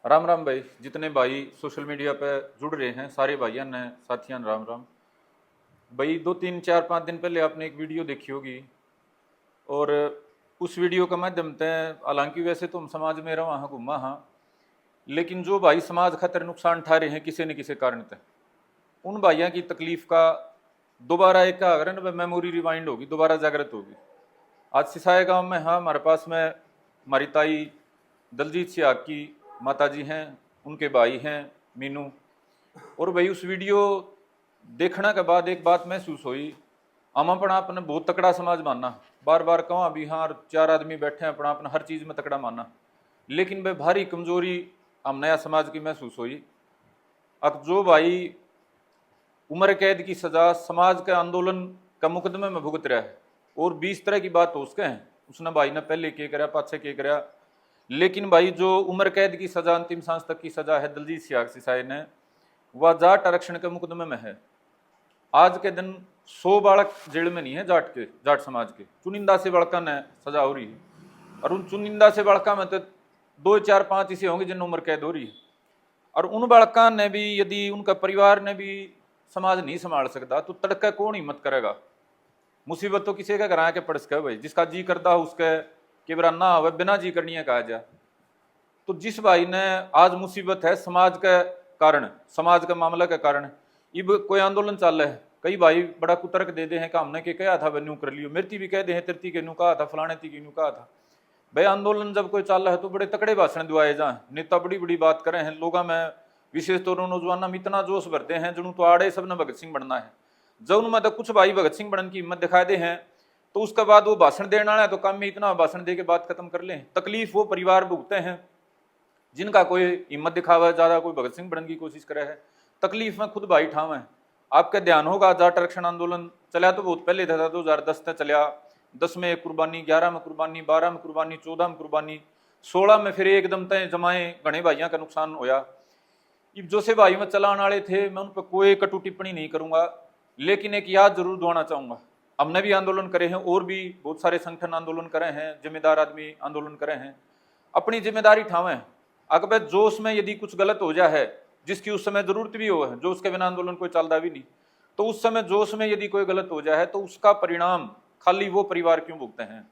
राम राम भाई। जितने भाई सोशल मीडिया पे जुड़ रहे हैं सारे भाइयों ने साथियों ने राम राम। भाई 2 3 4 5 दिन पहले आपने एक वीडियो देखी होगी और उस वीडियो के माध्यम से हालांकि वैसे तो हम समाज में रहा हाँ घूमा हाँ, लेकिन जो भाई समाज खातर नुकसान उठा रहे हैं किसी न किसी कारण से, उन भाइयों की तकलीफ का दोबारा एक क्या अगर ना मेमोरी रिवाइंड होगी, दोबारा जागृत होगी। आज सिसाए गांव में हाँ हमारे पास में हमारी ताई दलजीत सियाग की माता जी हैं, उनके भाई हैं मीनू। और भाई उस वीडियो देखने के बाद एक बात महसूस हुई, हम अपना अपने बहुत तकड़ा समाज मानना, बार बार कहो अभी हाँ 4 आदमी बैठे हैं अपना अपना हर चीज़ में तकड़ा मानना, लेकिन भाई भारी कमजोरी हम नया समाज की महसूस हुई। अब जो भाई उम्र कैद की सजा समाज के आंदोलन का मुकदमे में भुगत रहा है और 20 तरह की बात हो उसके हैं, उसने भाई ने पहले के कराया पाछे के कराया, लेकिन भाई जो उम्र कैद की सजा अंतिम सांस तक की सजा है दलजीत सियाग सिसाई ने, वह जाट आरक्षण के मुकदमे में है। आज के दिन 100 बालक जेल में नहीं है जाट समाज के, चुनिंदा से बालका ने सजा हो रही है। और उन चुनिंदा से बालका में तो 2 4 5 इसे होंगे जिन उम्र कैद हो रही है। और उन बालका ने भी यदि उनका परिवार ने भी समाज नहीं संभाल सकता तो तड़का कौन हिम्मत करेगा। मुसीबत तो किसी का घर आके पड़ सके भाई, जिसका जी करता हो उसके केवरा ना हो बिना जी करनी है कहा जाए। तो जिस भाई ने आज मुसीबत है समाज के कारण, समाज के मामला के कारण, इब कोई आंदोलन चल रहा है, कई भाई बड़ा कुतर्क दे दे हैं कि हमने के कहा था वह न्यू कर लियो, मेरी भी कह दे हैं तिरती के न्यू कहा था, फलाने ती के न्यू कहा था। भाई आंदोलन जब कोई चल रहा है तो बड़े तकड़े भाषण दिवाए जाए, नेता बड़ी बड़ी बात करें हैं, लोगों में विशेष तौर नौजवानों में इतना जोश भरते हैं जनू तो आड़े सबने भगत सिंह बनना है। जब उनमें तो कुछ भाई भगत सिंह बनने की हिम्मत दिखा दे हैं तो उसके बाद वो भाषण देने वाला है तो काम में इतना भाषण दे के बात खत्म कर लें। तकलीफ वो परिवार भुगते हैं जिनका कोई हिम्मत दिखावा है ज्यादा, कोई भगत सिंह बनने की कोशिश करे है, तकलीफ में खुद भाई ठाव है। आपका ध्यान होगा जाट आरक्षण आंदोलन चला तो बहुत पहले था, 2010 तक चलिया, 10 में कुर्बानी, 11 में कुर्बानी, 12 में कुर्बानी, 14 में कुर्बानी, 16 में फिर एकदम तय जमाए घने भाइयों का नुकसान होया। जो से भाई में चलाने वाले थे मैं उन पर कोई कटु टिप्पणी नहीं करूंगा, लेकिन एक याद जरूर दोहराना चाहूंगा। हमने भी आंदोलन करे हैं और भी बहुत सारे संगठन आंदोलन करे हैं, जिम्मेदार आदमी आंदोलन करे हैं, अपनी जिम्मेदारी ठावें। अगर जोश में यदि कुछ गलत हो जाए है जिसकी उस समय जरूरत भी हो है, जो उसके बिना आंदोलन कोई चलता भी नहीं, तो उस समय जोश में यदि कोई गलत हो जाए है तो उसका परिणाम खाली वो परिवार क्यों भुगते हैं।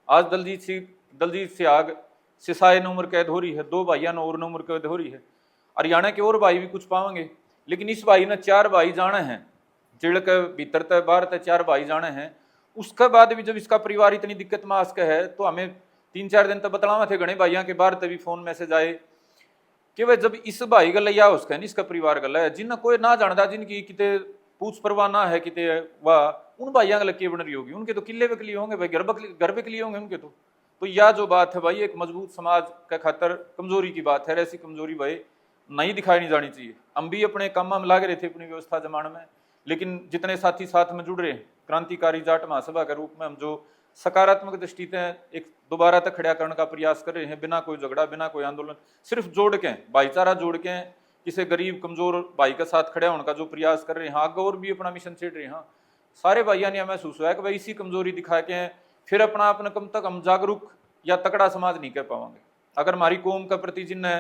आज दलजीत सियाग सिसाए ने उम्र कैद हो रही है, 2 भाइयों ने और ने उम्र कैद हो रही है, हरियाणा के और भाई भी कुछ पाएंगे, लेकिन इस भाई ने 4 भाई जाने हैं जेल के भीतर तय बाहर तय, 4 भाई जाने हैं। उसके बाद भी जब इसका परिवार इतनी दिक्कत में आस है तो हमें 3 4 दिन तक बतलावा थे घने भाइयों के बाहर तभी फोन मैसेज आए कि वह जब इस भाई गल या उसका नहीं इसका परिवार गल है जिन कोई ना जानता, जिनकी किते पूछ परवाह ना है किते वाह उन भाइयों गल के बन रही होगी, उनके तो किले पे लिए होंगे भाई, घर पे लिए होंगे उनके तो यह जो बात है भाई एक मजबूत समाज का खातर कमजोरी की बात है। ऐसी कमजोरी भाई नहीं दिखाई नहीं जानी चाहिए। हम भी अपने काम में लग रहे थे अपनी व्यवस्था जमाने में, लेकिन जितने साथी साथ में जुड़ रहे हैं क्रांतिकारी जाट महासभा के रूप में, हम जो सकारात्मक दृष्टि से एक दोबारा तक खड़ा करने का प्रयास कर रहे हैं, बिना कोई झगड़ा बिना कोई आंदोलन, सिर्फ जोड़ के भाईचारा जोड़ के किसी गरीब कमजोर भाई के साथ खड़े होने का जो प्रयास कर रहे हैं, आगे और भी अपना मिशन छेड़ रहे हैं। सारे भाइयों ने महसूस हुआ कि भाई इसी कमजोरी दिखा के फिर अपना अपने कम तक हम जागरूक या तकड़ा समाज नहीं कर पाएंगे। अगर हमारी कौम के प्रति जिनने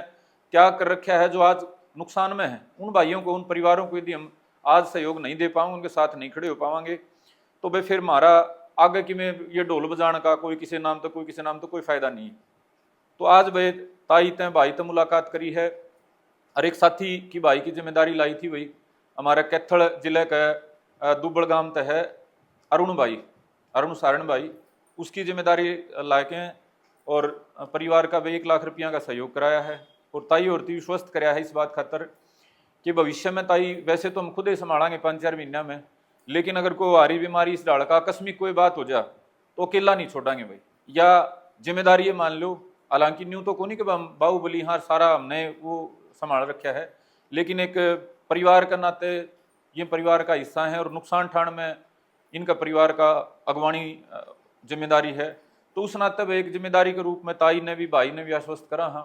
क्या कर रखा है जो आज नुकसान में है, उन भाइयों को उन परिवारों को यदि हम आज सहयोग नहीं दे पाएंगे, उनके साथ नहीं खड़े हो पाएंगे, तो भाई फिर हमारा आगे कि में ये ढोल बजाने का कोई किसी नाम तो कोई किसी नाम तो कोई फायदा नहीं। तो आज भाई ताई तय भाई तो मुलाकात करी है और एक साथी की भाई की जिम्मेदारी लाई थी भाई हमारा कैथल जिले का दुबड़ गांव तय है अरुण सारण भाई, उसकी जिम्मेदारी लाके और परिवार का भाई 1 लाख रुपया का सहयोग कराया है और ताई और ती विश्वस्त कराया है इस बात खातर कि भविष्य में ताई वैसे तो हम खुद ही संभालेंगे 5 4 महीना में, लेकिन अगर कोई हारी बीमारी इस डाल का आकस्मिक कोई बात हो जाए तो अकेला नहीं छोड़ेंगे भाई, या जिम्मेदारी ये मान लो। हालांकि न्यू तो को नहीं कि हम बाहुबली हाँ सारा हमने वो संभाल रखा है, लेकिन एक परिवार का नाते ये परिवार का हिस्सा है और नुकसान ठाण में इनका परिवार का अगवानी जिम्मेदारी है। तो उस नाते एक जिम्मेदारी के रूप में ताई ने भी भाई ने भी आश्वस्त करा हाँ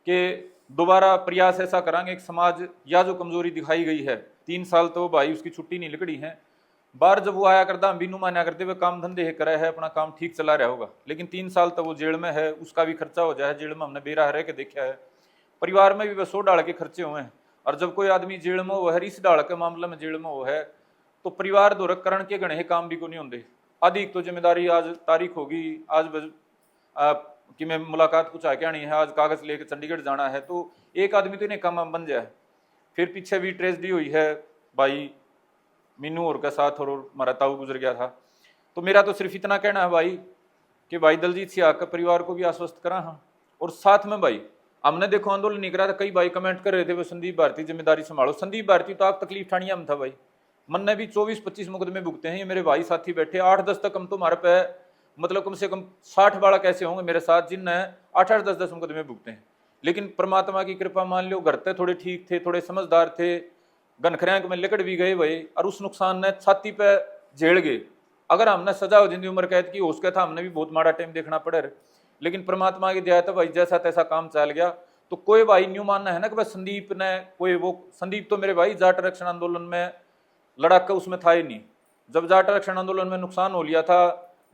कि दोबारा प्रयास ऐसा करांगे, एक समाज या जो कमजोरी दिखाई गई है 3 साल तो भाई उसकी छुट्टी नहीं निकली है, बाहर जब वो आया करता हम बिनू मान्या करते हुए काम धंधे करे है, अपना काम ठीक चला रहा होगा, लेकिन 3 साल तो वो जेल में है, उसका भी खर्चा हो जाए, जेल में हमने बेराह रह के देखा है। परिवार में भी वह 100 डाल के खर्चे हुए हैं। और जब कोई आदमी जेल में हो है, इस डाल के मामले में जेल में हो है, तो परिवार द्वारा करण के गणे काम भी को नहीं होंगे। अधिक तो जिम्मेदारी आज तारीख होगी, आज कि मैं मुलाकात कुछ आके आनी है, आज कागज लेके चंडीगढ़ जाना है, तो एक आदमी तो इन्हें काम बन जाए। फिर पीछे भी ट्रेजेडी हुई है भाई मीनू और के साथ, और हमारा ताऊ गुजर गया था। तो मेरा तो सिर्फ इतना कहना है भाई कि भाई दलजीत सिंह का परिवार को भी आश्वस्त करा। हाँ, और साथ में भाई हमने देखो आंदोलन नहीं करा था, कई भाई कमेंट कर रहे थे वो संदीप भारती जिम्मेदारी संभालो। संदीप भारती तो आप तकलीफ ठानिया में था भाई, मन ने भी 24-25 मुकदमे भुगते हैं। ये मेरे भाई साथी बैठे 8-10 तक, हम तो हमारे पे मतलब कम से कम 60 बाड़ा कैसे होंगे मेरे साथ, जिनने 8-8, 10-10 मुकदमे भुगते हैं। लेकिन परमात्मा की कृपा मान लो, घर थे थोड़े ठीक थे, थोड़े समझदार थे, गनखरैंक में लिकड़ भी गए भाई, और उस नुकसान ने छाती पे झेल गए। अगर हमने सजा हो जिंदगी उम्र कैद की हो उसका था, हमने भी बहुत माड़ा टाइम देखना पड़े। लेकिन परमात्मा की दया था भाई, जैसा तैसा काम चल गया। तो कोई भाई न्यू मानना है ना कि भाई संदीप ने कोई वो, संदीप तो मेरे भाई जाट आरक्षण आंदोलन में लड़ाका उसमें था ही नहीं। जब जाट आरक्षण आंदोलन में नुकसान हो लिया था,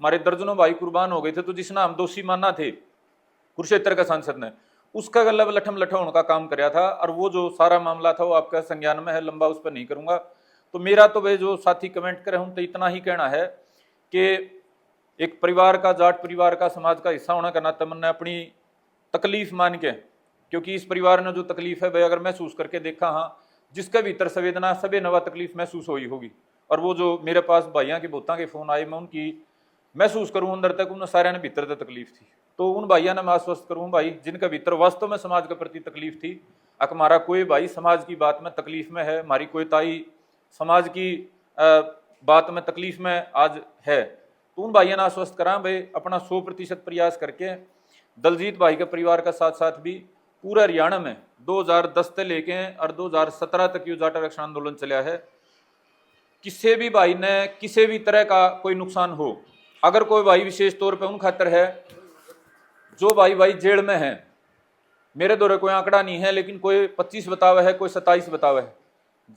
हमारे दर्जनों भाई कुर्बान हो गए थे, तो जिसने हम दोषी माना थे कुरुक्षेत्र का सांसद ने, उसका गला लठम लठा होने का काम कराया था। और वो जो सारा मामला था वो आपका संज्ञान में है, लंबा उस पर नहीं करूंगा। तो मेरा तो भाई जो साथी कमेंट करे हूं तो इतना ही कहना है कि एक परिवार का, जाट परिवार का, समाज का हिस्सा होने का नाते मैंने अपनी तकलीफ मान के, क्योंकि इस परिवार ने जो तकलीफ है भाई अगर महसूस करके देखा, हाँ जिसके भीतर संवेदना सभी नवा तकलीफ महसूस हुई होगी। और वो जो मेरे पास भाइयों के बोता के फोन आए, मैं उनकी महसूस करूँ अंदर तक, उन सारे ने भीतर तक तकलीफ थी। तो उन भाइयों ने मैं आश्वस्त करूँ भाई जिनका भीतर वास्तव में समाज के प्रति तकलीफ थी, अगर हमारा कोई भाई समाज की बात में तकलीफ में है, हमारी कोई ताई समाज की बात में तकलीफ में आज है, तो उन भाइयों ने आश्वस्त करा भाई अपना 100% प्रयास करके दलजीत भाई के परिवार का साथ साथ भी पूरा हरियाणा में 2010 से लेके और 2017 तक ये जाट आरक्षण आंदोलन चला है। किसी भी भाई ने किसी भी तरह का कोई नुकसान हो, अगर कोई भाई विशेष तौर पे उन खातर है जो भाई जेल में है, मेरे दौरे कोई आंकड़ा नहीं है लेकिन कोई 25 बतावा है, कोई 27 बतावा है।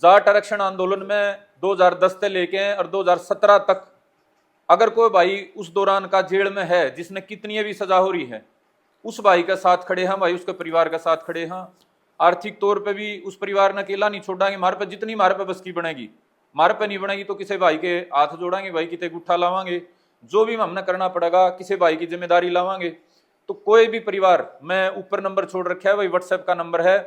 जाट आरक्षण आंदोलन में 2010 से लेके और 2017 तक अगर कोई भाई उस दौरान का जेल में है, जिसने कितनी भी सजा हो रही है, उस भाई का साथ खड़े हैं भाई, उसके परिवार का साथ खड़े हैं। आर्थिक तौर पे भी उस परिवार ने अकेला नहीं छोड़ांगे, हमारे पे जितनी हमारे पे बस की बनेगी, हमारे पे नहीं बनेगी तो किसी भाई के हाथ जोड़ांगे भाई, कितने गुट्ठा लावांगे, जो भी हमने करना पड़ेगा किसी भाई की जिम्मेदारी लावांगे। तो कोई भी परिवार, मैं ऊपर नंबर छोड़ रखा है भाई, व्हाट्सएप का नंबर है,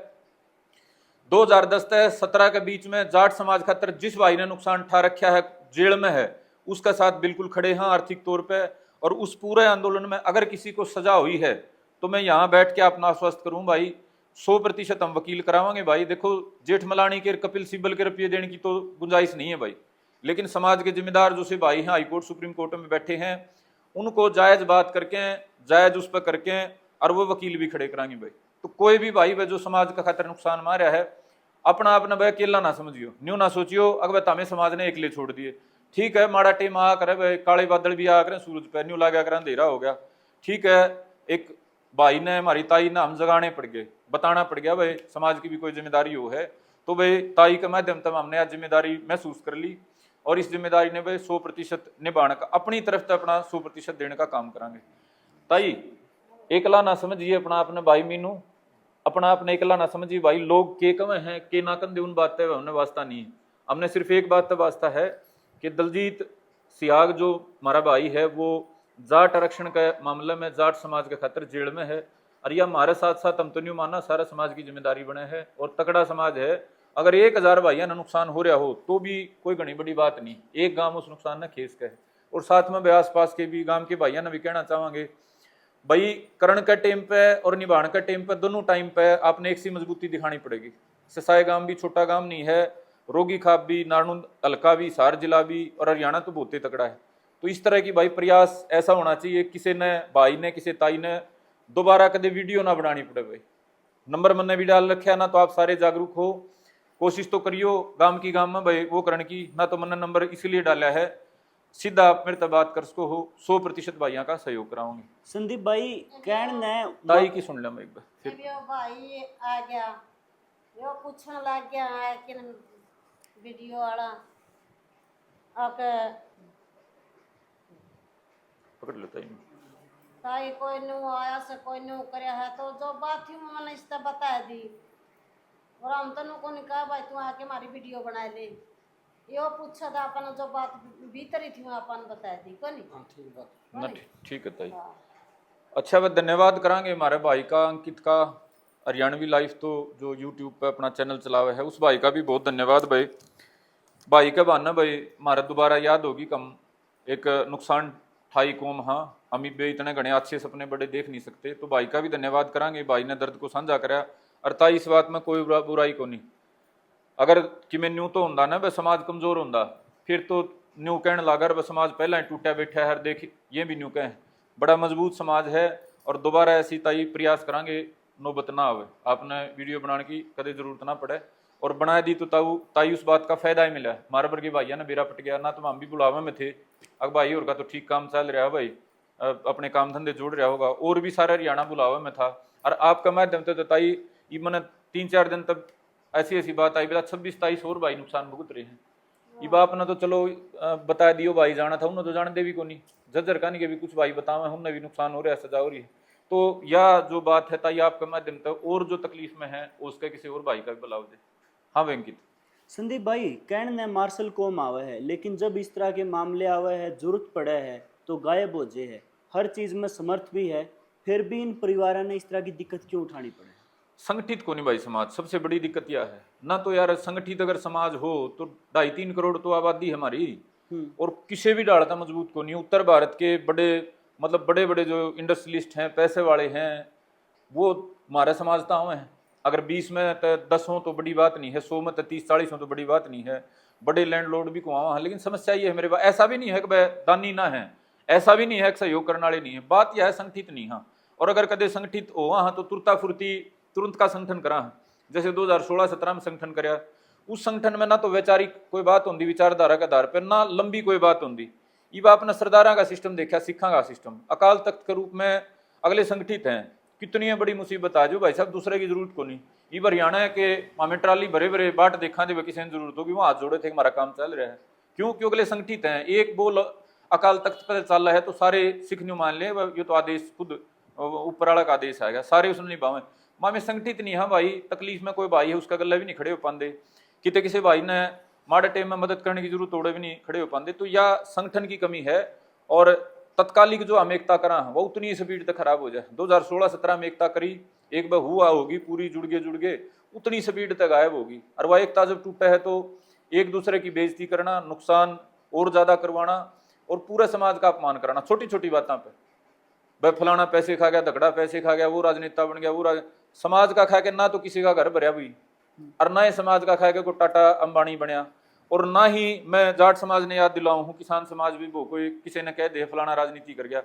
2010 से 17 के बीच में जाट समाज खातर जिस भाई ने नुकसान उठा रखा है, जेल में है, उसका साथ बिल्कुल खड़े हैं आर्थिक तौर पे। और उस पूरे आंदोलन में अगर किसी को सजा हुई है तो मैं यहाँ बैठ के अपना आश्वस्त करूं भाई 100% हम वकील करावांगे भाई। देखो जेठमलानी के, कपिल सिब्बल के रुपये देने की तो गुंजाइश नहीं है भाई, लेकिन समाज के जिम्मेदार जो से भाई हैं हाईकोर्ट सुप्रीम कोर्ट में बैठे हैं, उनको जायज बात करके, जायज उस पर करके, और वो वकील भी खड़े कराएंगे भाई। तो कोई भी भाई वह जो समाज का खातर नुकसान मारा है, अपना अपना भाई अकेला ना समझियो, न्यू ना सोचियो अगर तमें समाज ने अकेले छोड़ दिए। ठीक है माड़ा टेम आ करे भाई, काले बादल भी आ करें, सूरज पे न्यू लगा कर अंधेरा हो गया, ठीक है, एक भाई ने, हमारी ताई ने हम जगाने पड़ गए, बताना पड़ गया भाई समाज की भी कोई जिम्मेदारी हो है। तो भाई ताई के माध्यम से हमने आज जिम्मेदारी महसूस कर ली, और इस जिम्मेदारी ने भाई 100% निभाने का, अपनी तरफ से अपना 100% देने का काम करांगे। ताई एकला ना समझिए अपना आपने भाई मीनू, अपना आपने एकला ना समझिए भाई, लोग के कमे हैं के ना कंधे उन बातें हमने वास्ता नहीं है। हमने सिर्फ एक बात का वास्ता है कि दलजीत सियाग जो हमारा भाई है वो जाट आरक्षण के मामले में जाट समाज के खातिर जेल में है, और यह हमारे साथ साथ हम तो नहीं माना सारा समाज की जिम्मेदारी बने है, और तकड़ा समाज है। अगर 1000 भाइयों ना नुकसान हो रहा हो तो भी कोई घनी बड़ी बात नहीं, एक गांव उस नुकसान ने खेस का है। और साथ में आस पास के भी गांव के भाइयों ने भी कहना चाहेंगे भाई, करण का टाइम पे और निभाने का टाइम पे, दोनों टाइम पे आपने एक सी मजबूती दिखानी पड़ेगी। सिसाई गांव भी छोटा गांव नहीं है, रोगी खाब भी, नारनूंद हल्का भी, सार जिला भी, और हरियाणा तो बहुत ही तकड़ा है। तो इस तरह की भाई प्रयास ऐसा होना चाहिए, किसी ने भाई ने, किसी ताई ने दोबारा कदे वीडियो ना बनानी पड़े भाई। नंबर मैंने भी डाल रखा है ना, तो आप सारे जागरूक हो, कोशिश तो करियो गांव की गांव में भाई वो करने की ना। तो मैंने नंबर इसलिए डाला है, सीधा आप मेरे तक बात कर सको हो, 100% भाइयों का सहयोग कराओगे। संदीप भाई कहण ने ताई की सुन लिया मैं एक बार फिर। यो भाई आ गया, यो पूछने लग गया है कि वीडियो वाला आके पकड़ लेता ही ताई कोई नु आया से कोई नु करया है तो जो बात थी मैंने इससे बता दी। और हम तो नु को नहीं कहा भाई तू आके हमारी वीडियो बना ले, यो पूछा था अपन जो बात भीतर ही थी मैं अपन बता दी को नहीं। हाँ ठीक बात। ना ठीक है ताई। हाँ। अच्छा वह धन्यवाद करांगे हमारे भाई का, अंकित का, हरियाणवी लाइफ तो जो यूट्यूब पे अपना चैनल चला हुआ है, उस भाई का भी बहुत धन्यवाद भाई। भाई के बहाना भाई हमारा दोबारा याद होगी कम एक नुकसान ठाई कौम, हाँ हम भी इतने घने अच्छे सपने बड़े देख नहीं सकते, तो भाई का भी धन्यवाद करांगे। भाई ने दर्द को साझा कराया और ताई इस बात में कोई बुराई को नहीं। अगर कि मैं न्यू तो होंदा ना वह समाज कमजोर होंदा, फिर तो न्यू कहने लगा वह समाज पहला ही टूटा बैठा है, देख ये भी न्यू कहें बड़ा मजबूत समाज है। और दोबारा ऐसी ताई प्रयास करांगे नौबत ना आवे, आपने वीडियो बनाने की कदे जरूरत ना पड़े। और बना दी तो ताई उस बात का फायदा ही मिला। मारा वर्गी भाइया ने बेरा पट गया ना, तो हम भी बुलावे में थे, अब भाई और का तो ठीक काम चल रहा है भाई, अपने काम धंधे जोड़ रहा होगा, और भी सारा हरियाणा बुलावे में था। और आपका माध्यम से तो ताई मैंने 3-4 दिन तक ऐसी ऐसी बात आई, 26-27 और भाई नुकसान भुगत रहे हैं। ये बाप ने तो चलो बता दियो भाई जाना था, उन्होंने तो जान दे भी को नहीं, जज्जर कहानी के भी कुछ भाई बतावे हमने भी नुकसान हो रहा है, सजा हो रही है। तो यह जो बात है ताई आपके माध्यम से और जो तकलीफ में है उसके किसी और भाई का भी बुलाव दे। हाँ वेंकित। संदीप भाई कहने ने मार्शल कौम आवे है, लेकिन जब इस तरह के मामले आवे है, जरूरत पड़े है तो गायब हो जे है, हर चीज में समर्थ भी है, फिर भी इन परिवारों ने इस तरह की दिक्कत क्यों उठानी पड़े? संगठित को नहीं भाई समाज, सबसे बड़ी दिक्कत यह है ना। तो यार संगठित अगर समाज हो तो 2.5-3 करोड़ तो आबादी हमारी, और किसी भी डालता मजबूत को नहीं। उत्तर भारत के बड़े मतलब बड़े बड़े जो इंडस्ट्रियलिस्ट हैं, पैसे वाले हैं, वो हमारे समाज ताव हैं। अगर 20 में तो 10 हो तो बड़ी बात नहीं है, 100 में तो 30-40 हो तो बड़ी बात नहीं है, बड़े लैंडलॉर्ड भी कुआं हैं। लेकिन समस्या ये है मेरे पास, ऐसा भी नहीं है कि भाई दानी ना है, ऐसा भी नहीं है कि सहयोग करने वाले नहीं है, बात यह है संगठित नहीं। हाँ, और अगर कदे संगठित हो हाँ तो तुरता फुर्ती तुरंत का संगठन करा, जैसे 2016-17 में संगठन कराया, उस संगठन में ना तो वैचारिक कोई बात होंगी विचारधारा के आधार पर, ना लंबी कोई बात होंगी। ये आपने सरदारा का सिस्टम देखा, सिखा का सिस्टम, अकाल तख्त के रूप में अगले संगठित हैं, कितनी बड़ी मुसीबत आ जो भाई साहब, दूसरे की जरूरत को नहीं। ये हरियाणा के हमें ट्राली भरे भरे बाट देखा दे किसी ने जरूरत होगी, वहाँ हाथ जोड़े थे हमारा काम चल रहा है, क्यों? क्यों अगले संगठित हैं। एक बोल अकाल तख्त पर चल रहा है तो सारे सिख न्यू मान ले, ये तो आदेश खुद ऊपर वाला का आदेश आएगा, सारे उसने निभावे। माँ में संगठित नहीं है भाई, तकलीफ में कोई भाई है उसका गला भी नहीं खड़े हो पाते, कितने किसी भाई ने माड़े टाइम में मदद करने की जरूरत तोड़े भी नहीं खड़े हो पाते। तो यह संगठन की कमी है। और तत्कालिक जो हम एकता करा वो उतनी स्पीड तक खराब हो जाए। 2016-17 में एकता करी, एक बार हुआ होगी पूरी जुड़ गए उतनी स्पीड तक गायब होगी। और वह एकता जब टूटा है तो एक दूसरे की बेइज्जती करना, नुकसान और ज्यादा करवाना और पूरे समाज का अपमान कराना छोटी छोटी बातों पर। भाई फलाना पैसे खा गया, धकड़ा पैसे खा गया, वो राजनेता बन गया, वो समाज का खा के ना तो किसी का घर भरया हुई, और ना ही समाज का खा के कोई टाटा अंबानी बनया। और ना ही मैं जाट समाज ने याद दिलाऊं हूँ, किसान समाज भी वो कोई किसी ने कह दे फलाना राजनीति कर गया।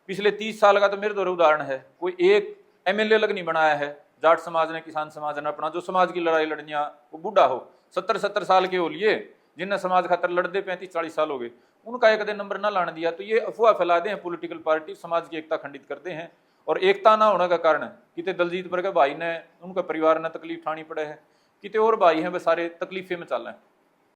पिछले 30 साल का तो मेरे दौरे उदाहरण है, कोई एक MLA अलग नहीं बनाया है जाट समाज ने, किसान समाज ने अपना। जो समाज की लड़ाई लड़निया वो बूढ़ा हो 70-70 साल के हो लिए, जिनने समाज खातर लड़ते 35-40 साल हो गए, उनका एक दिन नंबर ना लाने दिया। तो ये अफवाह फैलाते हैं पॉलिटिकल पार्टी, समाज की एकता खंडित करते हैं। और एकता ना होने का कारण कितने दलजीत पर के भाई ने, उनका परिवार ने तकलीफ उठानी पड़े है, कितने और भाई हैं वे सारे तकलीफे में चल रहे हैं।